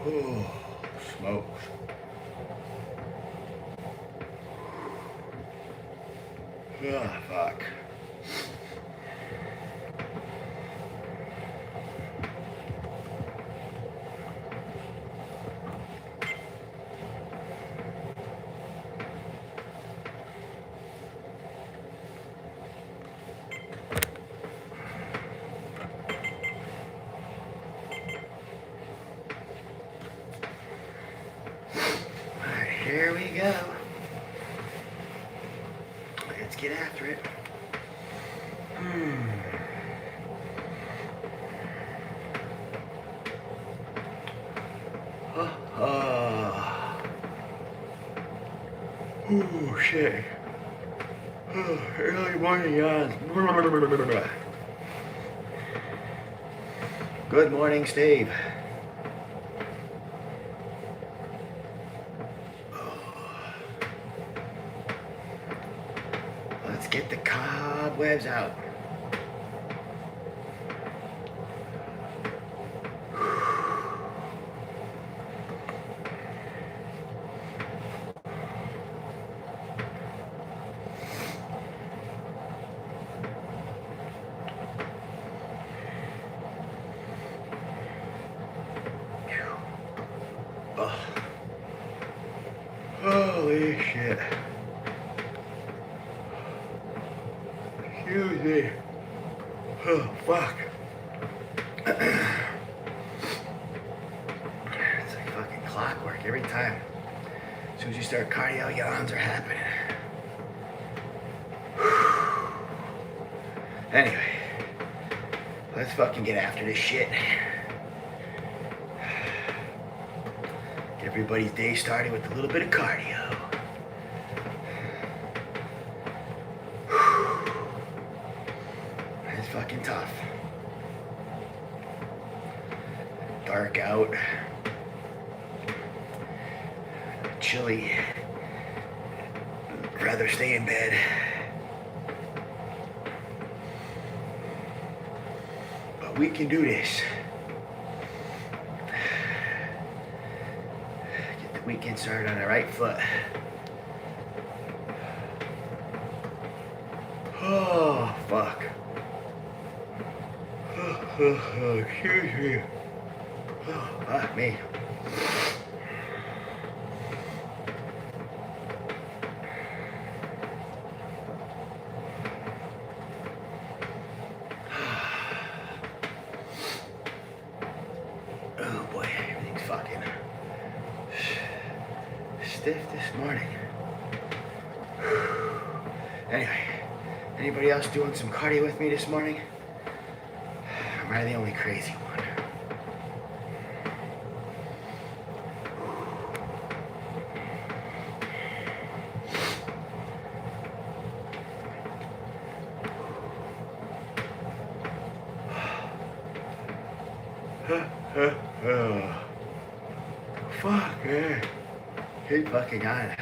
Oh, smokes. Ah, fuck. Here we go. Let's get after it. Oh, shit. Oh, early morning yawns. Good morning, Steve. Let's get the cobwebs out. Oh. Holy shit. Excuse me. Oh, fuck. It's like fucking clockwork every time. As soon as you start cardio, yawns are happening. Anyway, let's fucking get after this shit. Get everybody's day started with a little bit of cardio. It's fucking tough. Dark out. Chilly. Rather stay in bed. But we can do this. Get the weekend started on the right foot. Oh, fuck. Excuse me. Oh, fuck me. Oh boy, everything's fucking stiff this morning. Anyway, anybody else doing some cardio with me this morning? Am I the only crazy one? Fuck, man. Keep fucking on.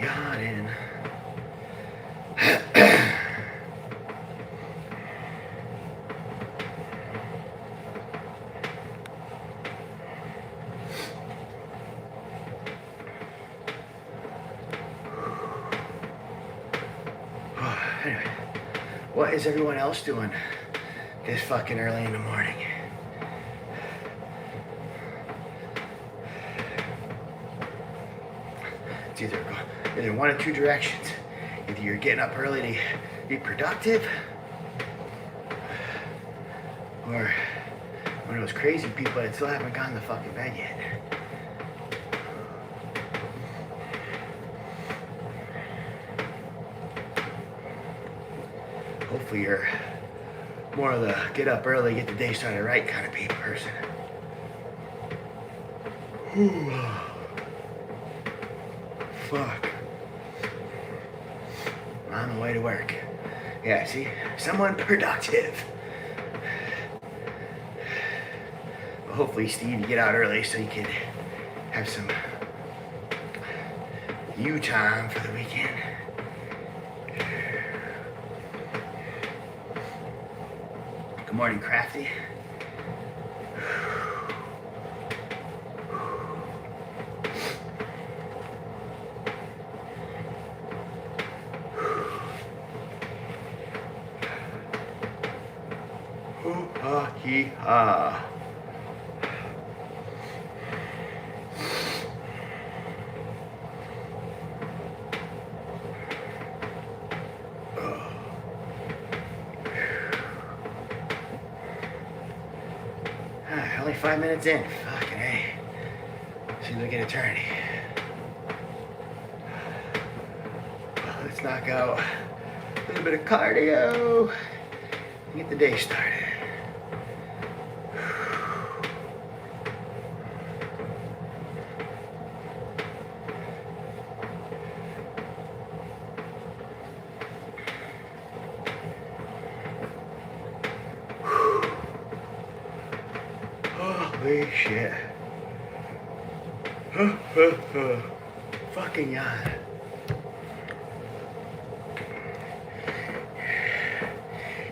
Yawning. Anyway, what is everyone else doing this fucking early in the morning? It's either one of two directions. Either you're getting up early to be productive, or one of those crazy people that still haven't gone to fucking bed yet. Hopefully you're more of the get up early, get the day started right kind of person. Fuck. I'm on the way to work. Yeah, see? Someone productive. But hopefully, Steve, you get out early so you can have some you time for the weekend. Good morning, Crafty. Hoo-ha-hee-ha. Only 5 minutes in. Fucking A. Seems like an eternity. Well, let's knock out a little bit of cardio and get the day started. Holy shit. Fucking yawn.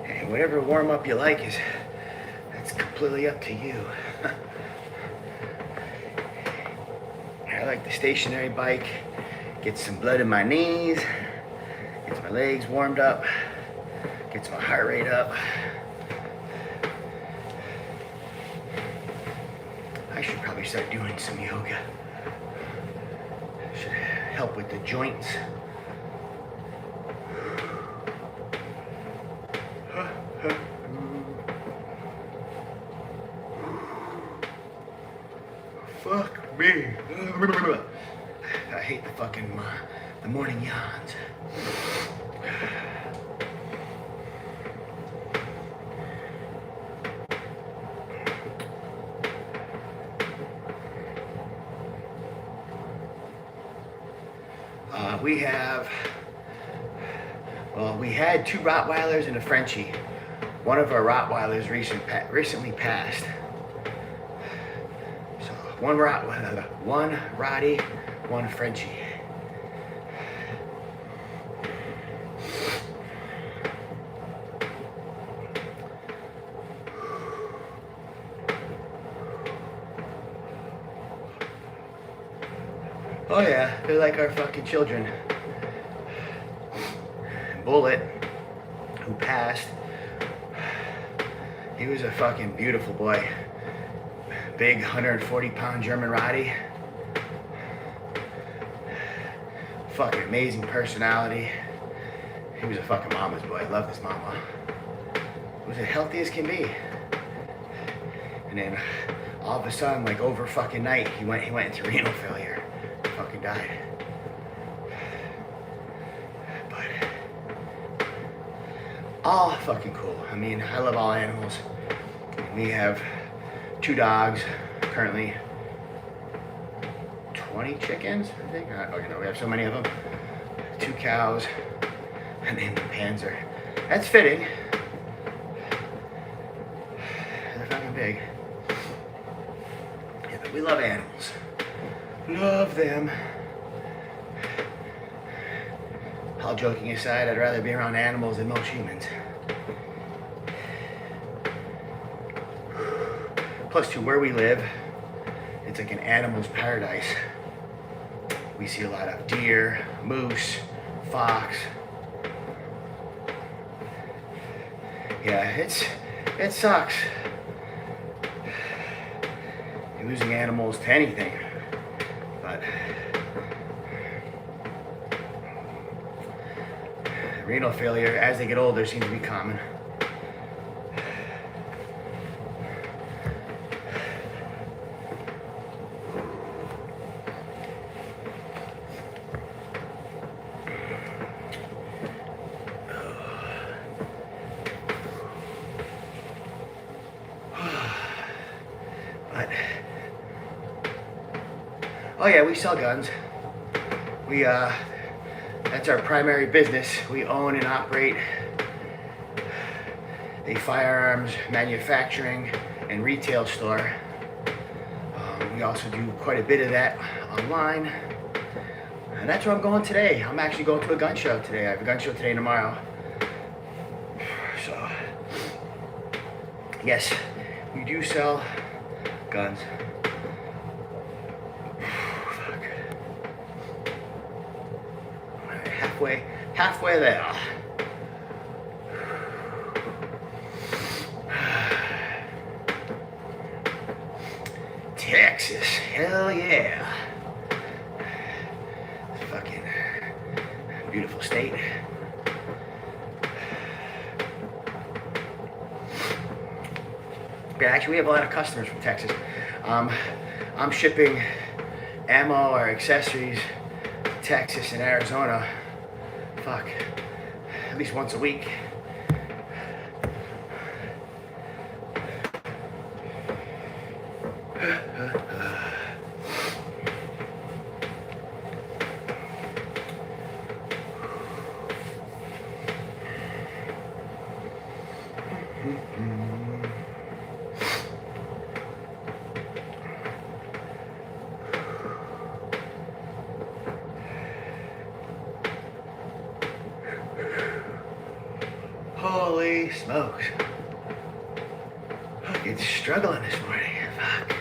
Hey, whatever warm up you like that's completely up to you. I like the stationary bike. Gets some blood in my knees. Gets my legs warmed up. Gets my heart rate up. I should probably start doing some yoga. Should help with the joints. Fuck me. I hate the fucking the morning yawns. We had 2 Rottweilers and a Frenchie. One of our Rottweilers recently passed. So one Rottweiler, one Rottie, one Frenchie. Oh yeah, they're like our fucking children. Bullet, who passed, he was a fucking beautiful boy. Big 140-pound German Rottie. Fucking amazing personality. He was a fucking mama's boy. I love his mama. He was as healthy as can be. And then all of a sudden, like over fucking night, he went into renal failure. Fucking died. All fucking cool. I mean, I love all animals. We have 2 dogs, currently 20 chickens, I think. I don't fucking know. We have so many of them. 2 cows, and then the Panzer. That's fitting. They're fucking big. Yeah, but we love animals. Love them. All joking aside, I'd rather be around animals than most humans. Plus, to where we live, it's like an animal's paradise. We see a lot of deer, moose, fox. Yeah, it sucks. Losing animals to anything, but renal failure, as they get older, seems to be common. But oh yeah, we sell guns. That's our primary business. We own and operate a firearms manufacturing and retail store. We also do quite a bit of that online. And that's where I'm going today. I'm actually going to a gun show today. I have a gun show today and tomorrow. So, Yes, we do sell guns. Fuck. Halfway there. Texas, hell yeah. Fucking beautiful state. Yeah, actually, we have a lot of customers from Texas. I'm shipping ammo or accessories to Texas and Arizona. Fuck, at least once a week. Holy smokes. Fucking struggling this morning. Fuck.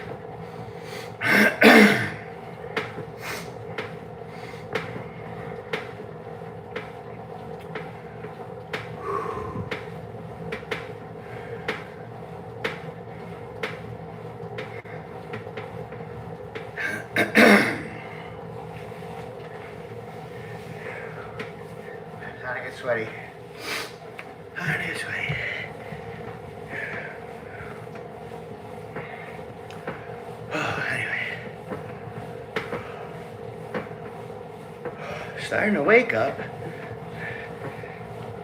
Starting to get sweaty. Starting to get sweaty. Starting to wake up.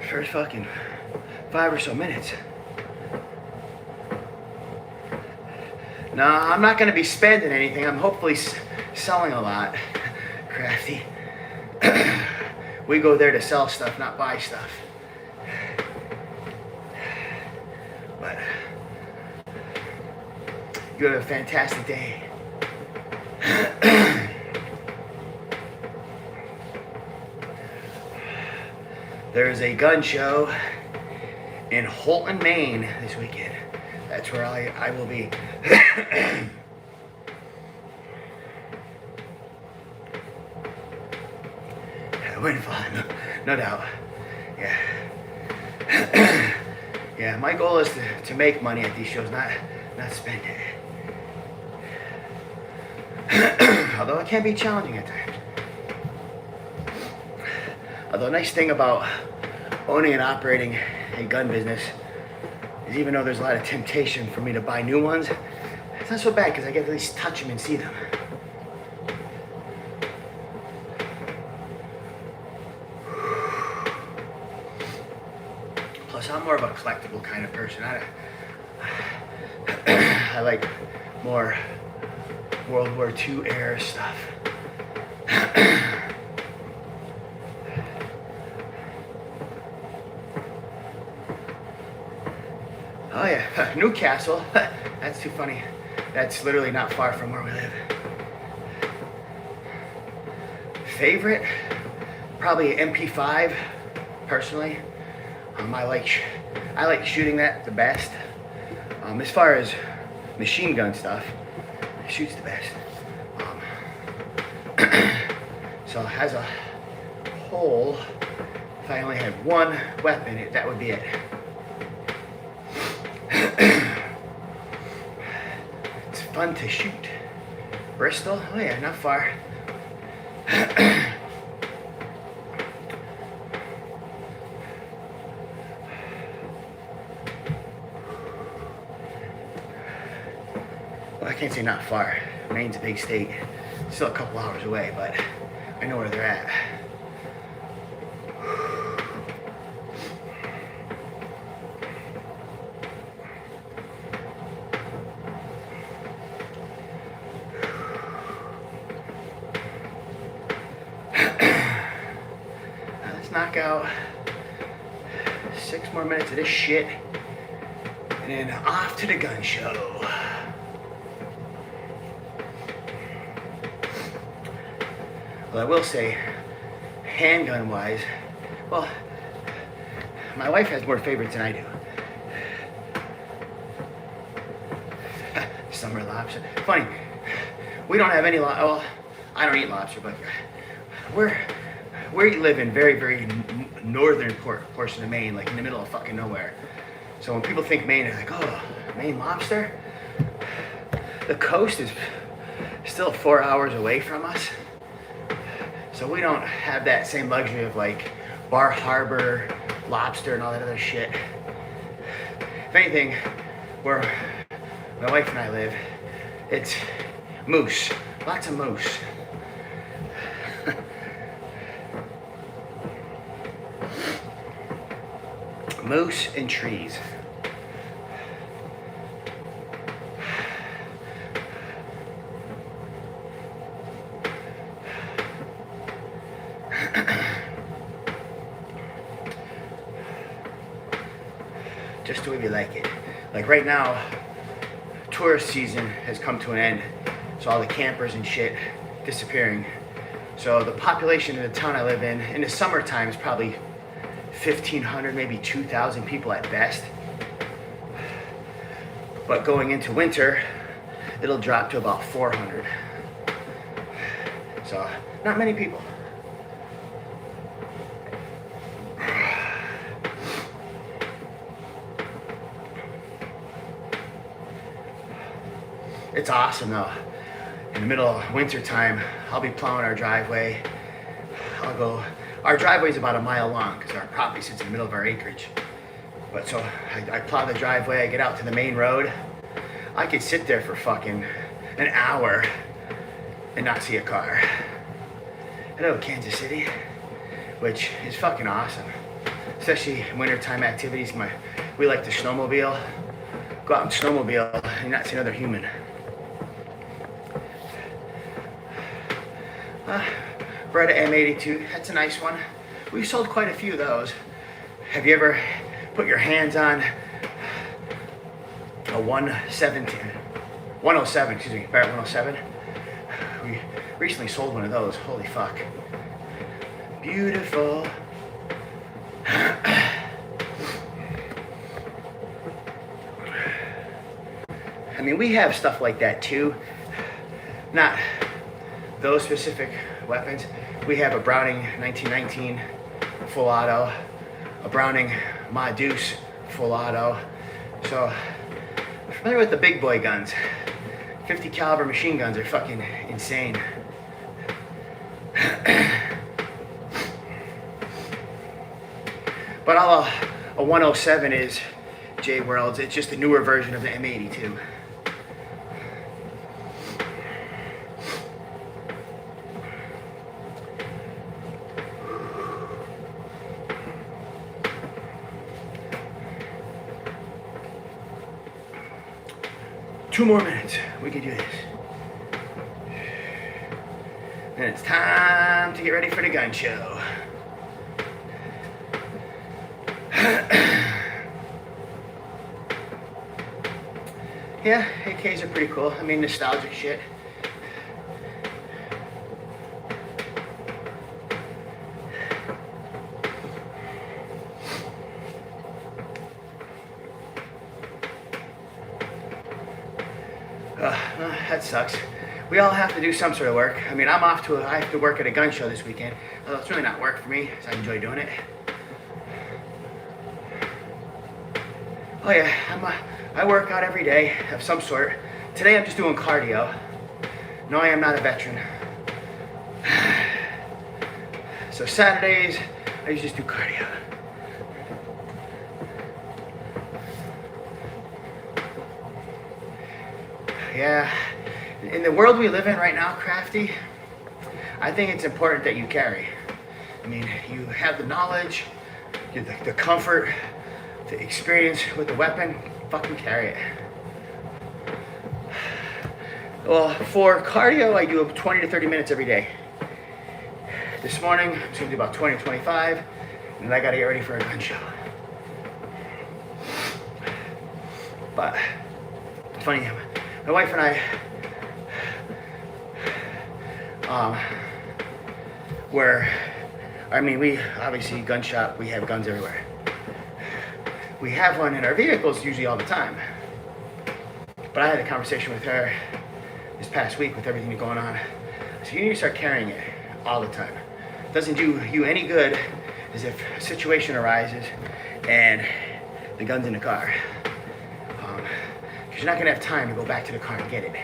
First fucking 5 or so minutes. No, I'm not going to be spending anything. I'm hopefully selling a lot. Crafty. We go there to sell stuff, not buy stuff. But you have a fantastic day. There's a gun show in Holton, Maine this weekend. That's where I will be. Windfall, no doubt. Yeah. Yeah, my goal is to make money at these shows, not spend it. Although it can be challenging at times. Although the nice thing about owning and operating a gun business is even though there's a lot of temptation for me to buy new ones, it's not so bad because I get to at least touch them and see them. Plus, I'm more of a collectible kind of person. I like more World War II era stuff. Oh yeah, Newcastle. That's too funny. That's literally not far from where we live. Favorite? Probably MP5, personally. I like shooting that the best. As far as machine gun stuff, it shoots the best. So as a whole, if I only had one weapon, that would be it. It's fun to shoot. Bristol? Oh yeah, not far. Well, I can't say not far. Maine's a big state. Still a couple hours away, but I know where they're at. Knock out 6 more minutes of this shit and then off to the gun show. Well, I will say, handgun wise, well, my wife has more favorites than I do. summer lobster. Funny, we don't have any well, I don't eat lobster, but we live in very, very northern portion of Maine, like in the middle of fucking nowhere. So when people think Maine, they're like, oh, Maine lobster? The coast is still 4 hours away from us. So we don't have that same luxury of like Bar Harbor, lobster, and all that other shit. If anything, where my wife and I live, it's moose, lots of moose. Moose and trees. Just the way we like it. Like right now, tourist season has come to an end, so all the campers and shit disappearing. So the population in the town I live in the summertime is probably 1,500, maybe 2,000 people at best. But going into winter, it'll drop to about 400. So not many people. It's awesome though. In the middle of winter time, I'll be plowing our driveway. Our driveway is about a mile long because our property sits in the middle of our acreage. But so I plow the driveway, I get out to the main road. I could sit there for fucking an hour and not see a car. Hello, Kansas City, which is fucking awesome. Especially wintertime activities. We like to snowmobile. Go out and snowmobile and not see another human. Beretta M82, that's a nice one. We've sold quite a few of those. Have you ever put your hands on a 107, excuse me, Barrett 107? We recently sold one of those, holy fuck. Beautiful. I mean, we have stuff like that too. Not those specific weapons. We have a Browning 1919 full auto, a Browning Ma Deuce full auto. So I'm familiar with the big boy guns. 50 caliber machine guns are fucking insane. But a 107 is J Worlds. It's just a newer version of the M82. Two more minutes, we can do this. And it's time to get ready for the gun show. Yeah, AKs are pretty cool. I mean, nostalgic shit. That sucks. We all have to do some sort of work. I mean, I have to work at a gun show this weekend. Although it's really not work for me, because I enjoy doing it. Oh yeah, I work out every day of some sort. Today I'm just doing cardio. No, I am not a veteran. So Saturdays, I usually just do cardio. Yeah, in the world we live in right now, Crafty, I think it's important that you carry. I mean, you have the knowledge, the comfort, the experience with the weapon, fucking carry it. Well, for cardio, I do 20 to 30 minutes every day. This morning, I'm just gonna do about 20 to 25, and then I gotta get ready for a gun show. But, it's funny, my wife and I, we obviously gun shop, we have guns everywhere. We have one in our vehicles usually all the time. But I had a conversation with her this past week with everything going on. So you need to start carrying it all the time. It doesn't do you any good as if a situation arises and the gun's in the car. Because you're not gonna have time to go back to the car and get it.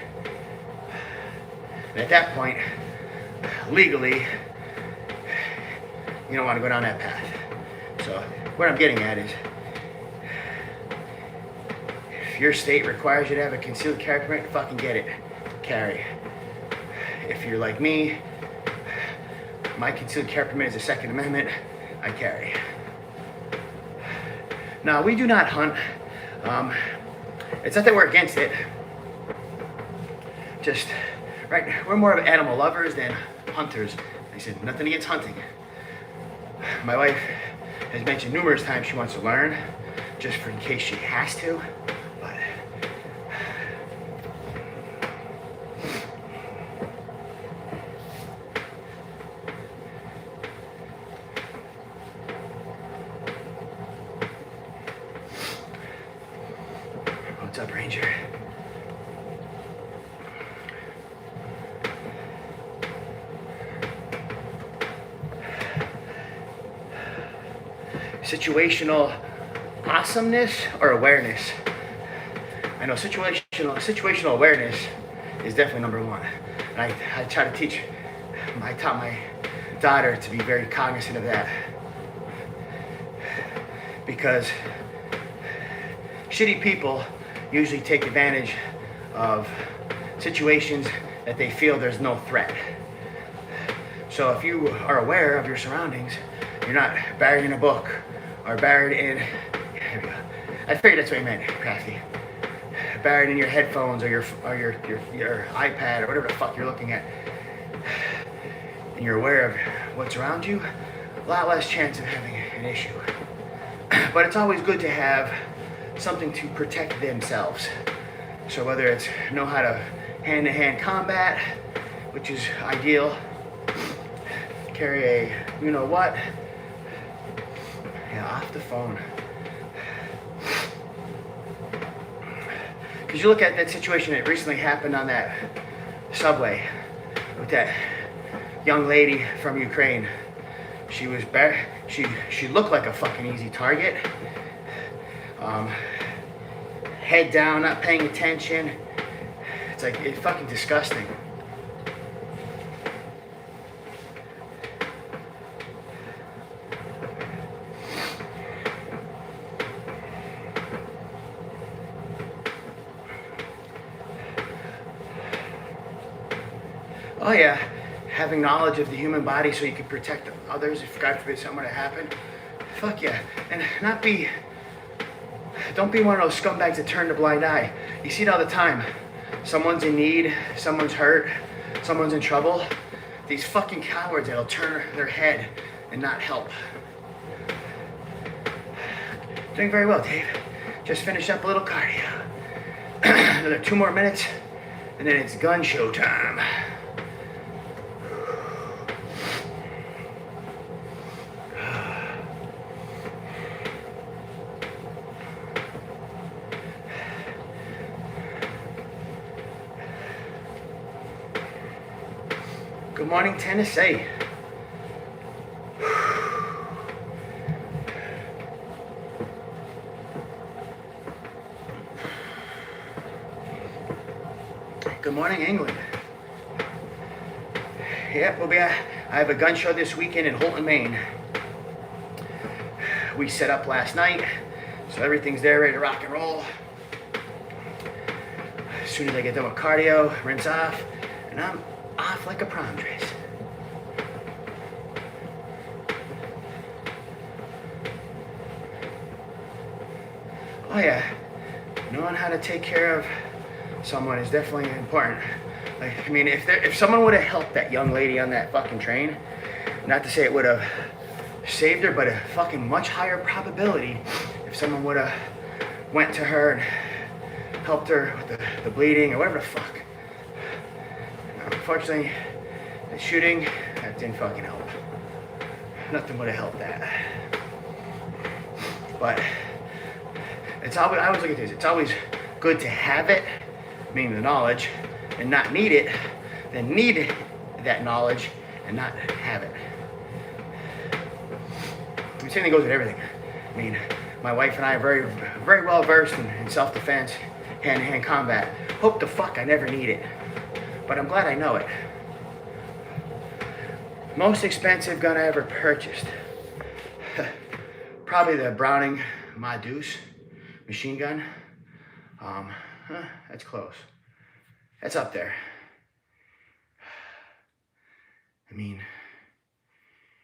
And at that point, legally, you don't want to go down that path. So what I'm getting at is, if your state requires you to have a concealed carry permit, fucking get it. Carry. If you're like me, my concealed carry permit is a Second Amendment, I carry. Now, we do not hunt. It's not that we're against it. Just, right, we're more of animal lovers than hunters. I said, nothing against hunting. My wife has mentioned numerous times she wants to learn, just for in case she has to. But what's up, Ranger? Situational awesomeness or awareness? I know situational awareness is definitely number one. And I try to teach, I taught my daughter to be very cognizant of that. Because shitty people usually take advantage of situations that they feel there's no threat. So if you are aware of your surroundings, you're not buried in a book or buried in, here we go. I figured that's what you meant, Crafty. Buried in your headphones or your iPad or whatever the fuck you're looking at. And you're aware of what's around you, a lot less chance of having an issue. But it's always good to have something to protect themselves. So whether it's know how to hand-to-hand combat, which is ideal, carry a you-know-what. Yeah, off the phone. Because you look at that situation that recently happened on that subway with that young lady from Ukraine. She was she looked like a fucking easy target. Head down, not paying attention. It's like, it's fucking disgusting. Oh yeah, having knowledge of the human body so you can protect others if God forbid something were to happen. Fuck yeah. And don't be one of those scumbags that turn a blind eye. You see it all the time. Someone's in need, someone's hurt, someone's in trouble. These fucking cowards that'll turn their head and not help. Doing very well, Dave. Just finished up a little cardio. Another 2 more minutes, and then it's gun show time. Good morning, Tennessee. Good morning, England. Yep, I have a gun show this weekend in Holton, Maine. We set up last night, so everything's there ready to rock and roll. As soon as I get done with cardio, rinse off, and I'm off like a prom dress. Oh yeah, knowing how to take care of someone is definitely important. Like, I mean, if someone would have helped that young lady on that fucking train, not to say it would have saved her, but a fucking much higher probability if someone would have went to her and helped her with the bleeding or whatever the fuck. Unfortunately, the shooting, that didn't fucking help. Nothing would have helped that. But it's always, I always look at this, it's always good to have it meaning the knowledge, and not need it, than need that knowledge and not have it. The same thing goes with everything. I mean, my wife and I are very, very well versed in self-defense, hand-to-hand combat. Hope the fuck I never need it, but I'm glad I know it. Most expensive gun I ever purchased. Probably the Browning My Deuce machine gun. That's close. That's up there. I mean,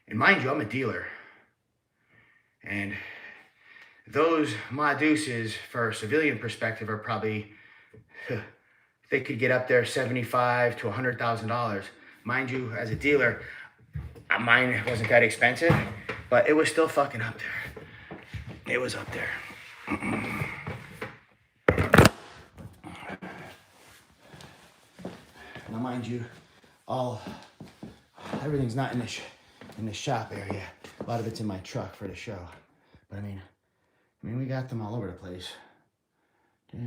and mind you, I'm a dealer. And those My Deuces, for a civilian perspective, are probably, they could get up there $75,000 to $100,000. Mind you, as a dealer, mine wasn't that expensive, but it was still fucking up there. It was up there. Now, mind you, everything's not in the shop area. A lot of it's in my truck for the show. But I mean, we got them all over the place. I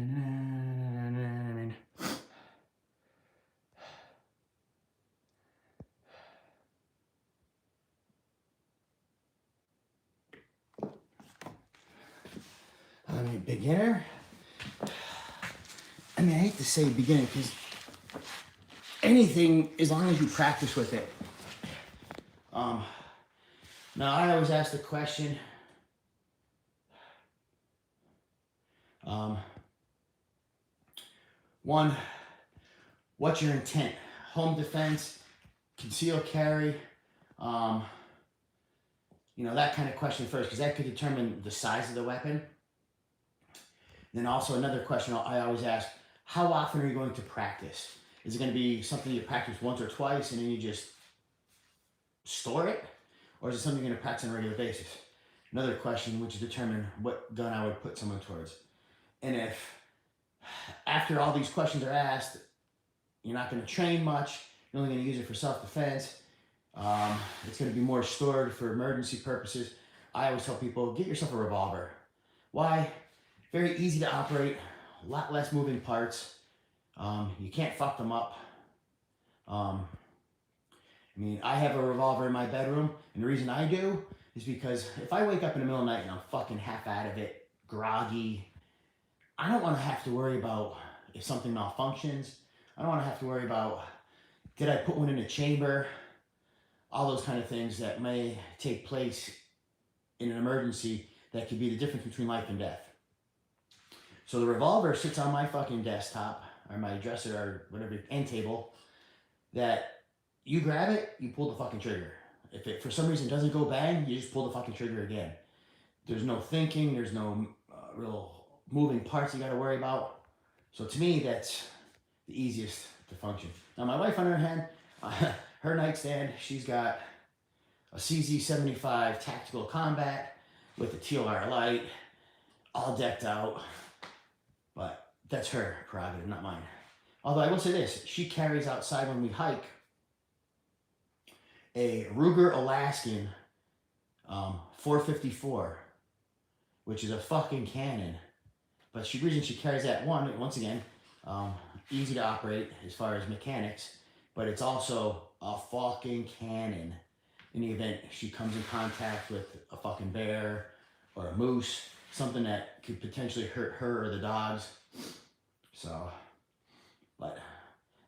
mean, beginner. I mean, I hate to say beginner because anything, as long as you practice with it. Now, I always ask the question, one, what's your intent? Home defense, concealed carry, that kind of question first, because that could determine the size of the weapon. Then also another question I always ask, how often are you going to practice? Is it going to be something you practice once or twice and then you just store it? Or is it something you're going to practice on a regular basis? Another question, which is determine what gun I would put someone towards. And if after all these questions are asked, you're not going to train much, you're only going to use it for self-defense, it's going to be more stored for emergency purposes, I always tell people, get yourself a revolver. Why? Very easy to operate, a lot less moving parts. You can't fuck them up. I have a revolver in my bedroom, and the reason I do is because if I wake up in the middle of the night and I'm fucking half out of it, groggy, I don't want to have to worry about if something malfunctions. I don't want to have to worry about, did I put one in a chamber? All those kind of things that may take place in an emergency that could be the difference between life and death. So the revolver sits on my fucking desktop, or my dresser, or whatever, end table, that you grab it, you pull the fucking trigger. If it for some reason doesn't go bang, you just pull the fucking trigger again. There's no thinking, there's no real moving parts you gotta worry about. So to me, that's the easiest to function. Now my wife, on her hand, her nightstand, she's got a CZ75 Tactical Combat with a TOR light, all decked out. But that's her prerogative, not mine. Although I will say this, she carries outside when we hike a Ruger Alaskan 454, which is a fucking cannon. But the reason she carries that, once again, easy to operate as far as mechanics, but it's also a fucking cannon. In the event she comes in contact with a fucking bear or a moose, something that could potentially hurt her or the dogs. So, but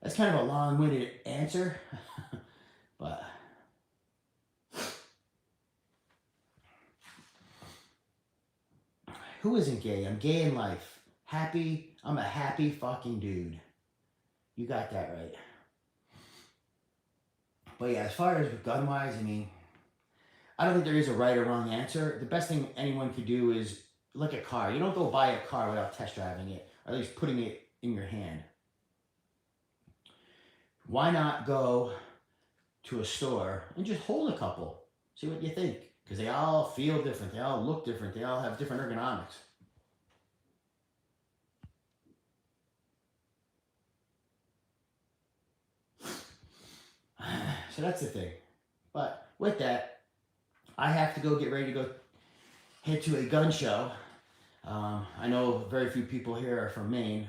that's kind of a long-winded answer, but who isn't gay? I'm gay in life. Happy. I'm a happy fucking dude. You got that right. But yeah, as far as gun-wise, I don't think there is a right or wrong answer. The best thing anyone could do is look at a car. You don't go buy a car without test driving it, or at least putting it in your hand. Why not go to a store and just hold a couple? See what you think. Because they all feel different. They all look different. They all have different ergonomics. So that's the thing. But with that, I have to go get ready to go head to a gun show. I know very few people here are from Maine,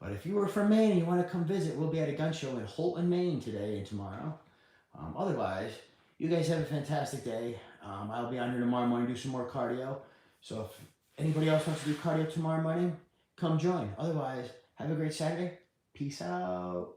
But if you were from Maine and you want to come visit, we'll be at a gun show in Holton, Maine today and tomorrow. Otherwise, you guys have a fantastic day. I'll be on here tomorrow morning, do some more cardio. So if anybody else wants to do cardio tomorrow morning, come join. Otherwise, have a great Saturday. Peace out.